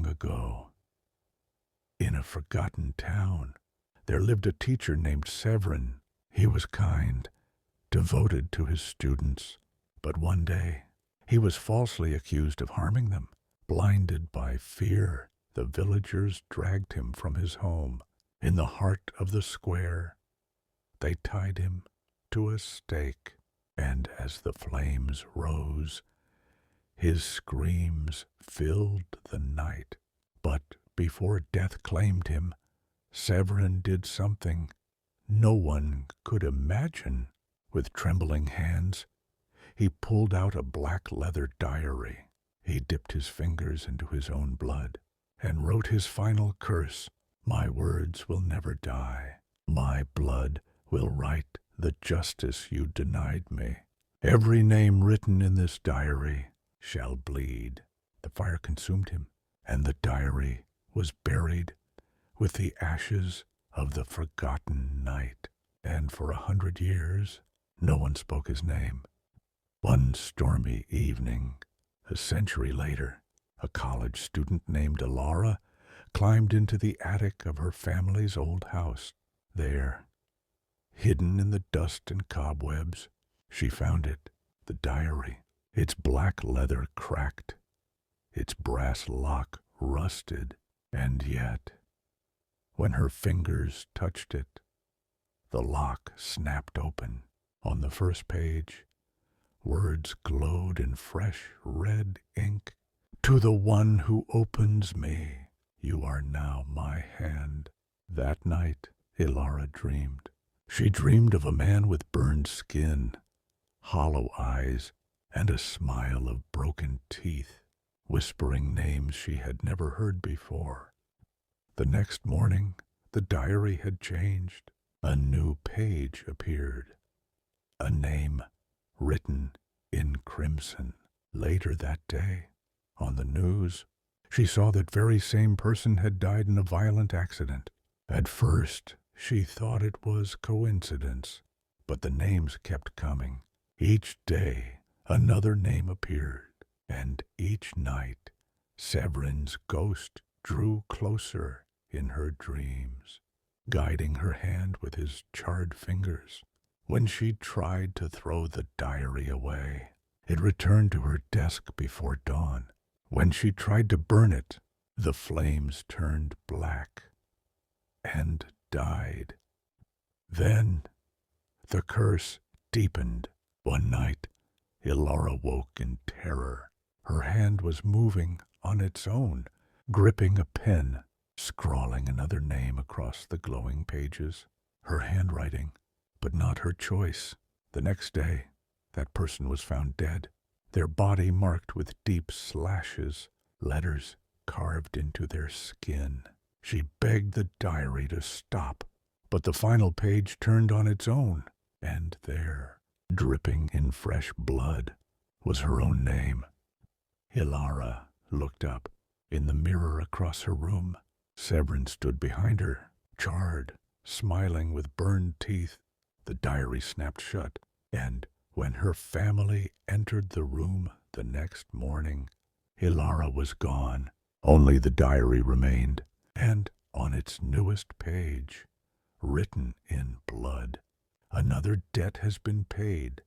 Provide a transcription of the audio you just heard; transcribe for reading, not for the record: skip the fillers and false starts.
long ago, in a forgotten town, there lived a teacher named Sevrin. He was kind, devoted to his students, but one day he was falsely accused of harming them. Blinded by fear, the villagers dragged him from his home. In the heart of the square, they tied him to a stake, and as the flames rose, his screams filled the night. But before death claimed him, Sevrin did something no one could imagine. With trembling hands, he pulled out a black leather diary. He dipped his fingers into his own blood and wrote his final curse. My words will never die. My blood will right the justice you denied me. Every name written in this diary shall bleed. The fire consumed him, and the diary was buried with the ashes of the forgotten night. And for 100 years, no one spoke his name. One stormy evening, a century later, a college student named Elara climbed into the attic of her family's old house. There, hidden in the dust and cobwebs, she found it, the diary, its black leather cracked, its brass lock rusted, and yet, when her fingers touched it, the lock snapped open. On the first page, words glowed in fresh red ink. To the one who opens me, you are now my hand. That night, Elara dreamed. She dreamed of a man with burned skin, hollow eyes, and a smile of broken teeth, whispering names she had never heard before. The next morning, the diary had changed. A new page appeared. A name written in crimson. Later that day, on the news, she saw that very same person had died in a violent accident. At first, she thought it was coincidence, but the names kept coming. Each day, another name appeared, and each night, Severin's ghost drew closer in her dreams, guiding her hand with his charred fingers. When she tried to throw the diary away, it returned to her desk before dawn. When she tried to burn it, the flames turned black and died. Then the curse deepened. One night, Elara woke in terror. Her hand was moving on its own, gripping a pen, scrawling another name across the glowing pages. Her handwriting, but not her choice. The next day, that person was found dead, their body marked with deep slashes, letters carved into their skin. She begged the diary to stop, but the final page turned on its own, and there, dripping in fresh blood, was her own name. Elara looked up. In the mirror across her room, Sevrin stood behind her, charred, smiling with burned teeth. The diary snapped shut, and when her family entered the room the next morning, Elara was gone. Only the diary remained, and on its newest page, written in blood, another debt has been paid.